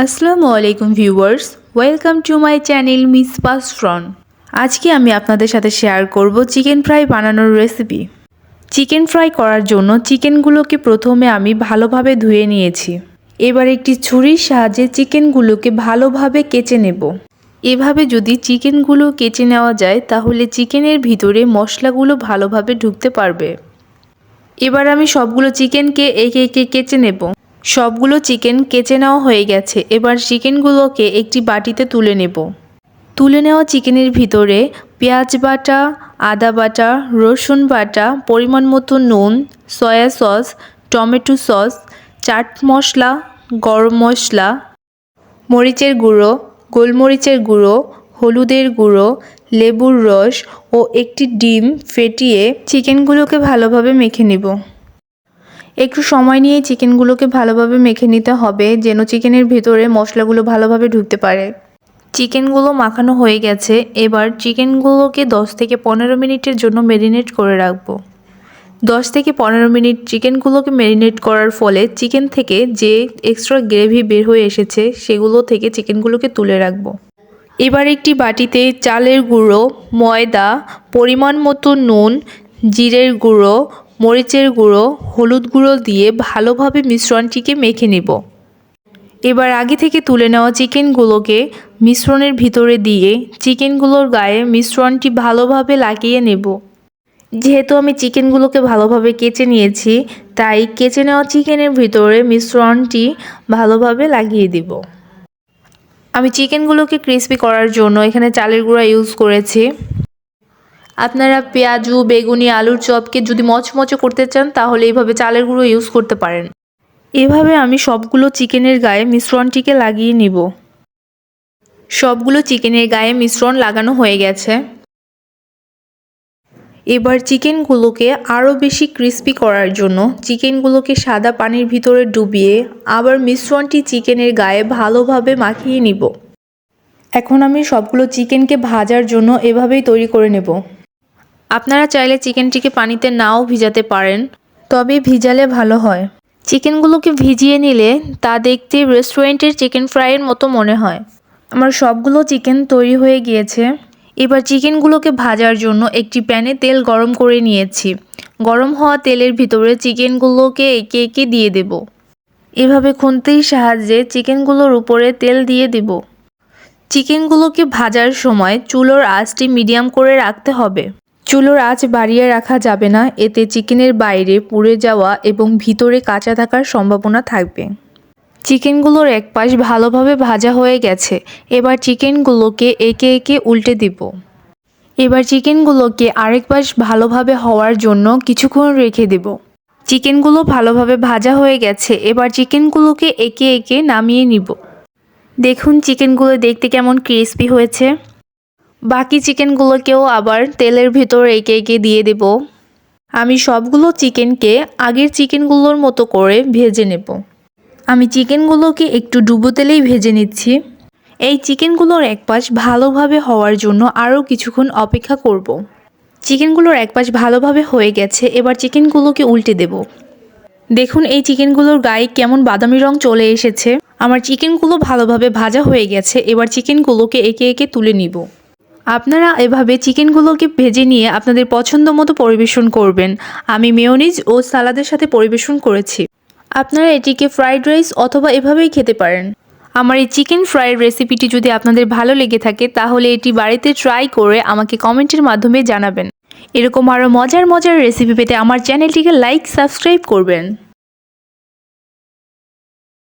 আসসালামু আলাইকুম viewers, welcome to my channel miss পাসফ্রন। আজকে আমি আপনাদের সাথে শেয়ার করব চিকেন ফ্রাই বানানোর রেসিপি। চিকেন ফ্রাই করার জন্য চিকেনগুলোকে প্রথমে আমি ভালোভাবে ধুয়ে নিয়েছি। এবার একটি ছুরির সাহায্যে চিকেনগুলোকে ভালোভাবে কেচে নেব। এভাবে যদি চিকেনগুলো কেচে নেওয়া যায় তাহলে চিকেনের ভিতরে মশলাগুলো ভালোভাবে ঢুকতে পারবে। এবার আমি সবগুলো চিকেনকে একে একে কেচে নেব। সবগুলো চিকেন কেচে নেওয়া হয়ে গেছে। এবার চিকেনগুলোকে একটি বাটিতে তুলে নেব। তুলে নেওয়া চিকেনের ভিতরে পেঁয়াজ বাটা, আদা বাটা, রসুন বাটা, পরিমাণ মতো নুন, soya sauce, tomato sauce, chaat masala, garam masala, মরিচের গুঁড়ো, গোলমরিচের গুঁড়ো, হলুদের গুঁড়ো, লেবুর রস ও একটি ডিম ফেটিয়ে চিকেনগুলোকে ভালোভাবে মেখে নেব। একটু সময় নিয়ে চিকেনগুলোকে ভালোভাবে মেখে নিতে হবে যেন চিকেনের ভিতরে মশলাগুলো ভালোভাবে ঢুকতে পারে। চিকেনগুলো মাখানো হয়ে গেছে। এবার চিকেনগুলোকে 10 থেকে 15 মিনিটের জন্য ম্যারিনেট করে রাখবো। 10 থেকে 15 মিনিট চিকেনগুলোকে ম্যারিনেট করার ফলে চিকেন থেকে যে এক্সট্রা গ্রেভি বের হয়ে এসেছে সেগুলো থেকে চিকেনগুলোকে তুলে রাখবো। এবার একটি বাটিতে চালের গুঁড়ো, ময়দা, পরিমাণ মতো নুন, জিরের গুঁড়ো, মরিচের গুঁড়ো, হলুদ গুঁড়ো দিয়ে ভালোভাবে মিশ্রণটিকে মেখে নেব। এবার আগে থেকে তুলে নেওয়া চিকেনগুলোকে মিশ্রণের ভিতরে দিয়ে চিকেনগুলোর গায়ে মিশ্রণটি ভালোভাবে লাগিয়ে নেব। যেহেতু আমি চিকেনগুলোকে ভালোভাবে কেচে নিয়েছি তাই কেচে নেওয়া চিকেনের ভিতরে মিশ্রণটি ভালোভাবে লাগিয়ে দিব। আমি চিকেনগুলোকে ক্রিস্পি করার জন্য এখানে চালের গুঁড়া ইউজ করেছি। আপনারা পেঁয়াজু, বেগুনি, আলুর চপকে যদি মচমচে করতে চান তাহলে এইভাবে চালের গুঁড়ো ইউজ করতে পারেন। এভাবে আমি সবগুলো চিকেনের গায়ে মিশ্রণটিকে লাগিয়ে নিব। সবগুলো চিকেনের গায়ে মিশ্রণ লাগানো হয়ে গেছে। এবার চিকেনগুলোকে আরও বেশি ক্রিস্পি করার জন্য চিকেনগুলোকে সাদা পানির ভিতরে ডুবিয়ে আবার মিশ্রণটি চিকেনের গায়ে ভালোভাবে মাখিয়ে নিব। এখন আমি সবগুলো চিকেনকে ভাজার জন্য এভাবেই তৈরি করে নেব। আপনারা চাইলে চিকেনটিকে পানিতে নাও ভিজাতে পারেন, তবে ভিজালে ভালো হয়। চিকেনগুলোকে ভিজিয়ে নিলে তা দেখতে রেস্টুরেন্টের চিকেন ফ্রাইয়ের মতো মনে হয়। আমার সবগুলো চিকেন তৈরি হয়ে গিয়েছে। এবার চিকেনগুলোকে ভাজার জন্য একটি প্যানে তেল গরম করে নিয়েছি। গরম হওয়া তেলের ভিতরে চিকেনগুলোকে একে একে দিয়ে দেব। এভাবে খুন্তির সাহায্যে চিকেনগুলোর উপরে তেল দিয়ে দেব। চিকেনগুলোকে ভাজার সময় চুলোর আঁচটি মিডিয়াম করে রাখতে হবে। চুলোর আঁচ বাড়িয়ে রাখা যাবে না, এতে চিকেনের বাইরে পুড়ে যাওয়া এবং ভিতরে কাঁচা থাকার সম্ভাবনা থাকবে। চিকেনগুলোর এক পাশ ভালোভাবে ভাজা হয়ে গেছে। এবার চিকেনগুলোকে একে একে উল্টে দিব। এবার চিকেনগুলোকে আরেক পাশ ভালোভাবে হওয়ার জন্য কিছুক্ষণ রেখে দেব। চিকেনগুলো ভালোভাবে ভাজা হয়ে গেছে। এবার চিকেনগুলোকে একে একে নামিয়ে নিব। দেখুন চিকেনগুলো দেখতে কেমন ক্রিস্পি হয়েছে। বাকি চিকেনগুলোকেও আবার তেলের ভিতর একে একে দিয়ে দেব। আমি সবগুলো চিকেনকে আগের চিকেনগুলোর মতো করে ভেজে নেব। আমি চিকেনগুলোকে একটু ডুবো তেলেই ভেজে নিচ্ছি। এই চিকেনগুলোর এক পাশ ভালোভাবে হওয়ার জন্য আরও কিছুক্ষণ অপেক্ষা করব। চিকেনগুলোর এক পাশ ভালোভাবে হয়ে গেছে। এবার চিকেনগুলোকে উল্টে দেব। দেখুন এই চিকেনগুলোর গায়ে কেমন বাদামি রং চলে এসেছে। আমার চিকেনগুলো ভালোভাবে ভাজা হয়ে গেছে। এবার চিকেনগুলোকে একে একে তুলে নিব। আপনারা এভাবে চিকেনগুলোকে ভেজে নিয়ে আপনাদের পছন্দ মতো পরিবেশন করবেন। আমি মেয়োনিজ ও সালাদের সাথে পরিবেশন করেছি। আপনারা এটিকে ফ্রাইড রাইস অথবা এভাবেই খেতে পারেন। আমার এই চিকেন ফ্রাইয়ের রেসিপিটি যদি আপনাদের ভালো লেগে থাকে তাহলে এটি বাড়িতে ট্রাই করে আমাকে কমেন্টের মাধ্যমে জানাবেন। এরকম আরও মজার মজার রেসিপি পেতে আমার চ্যানেলটিকে লাইক, সাবস্ক্রাইব করবেন।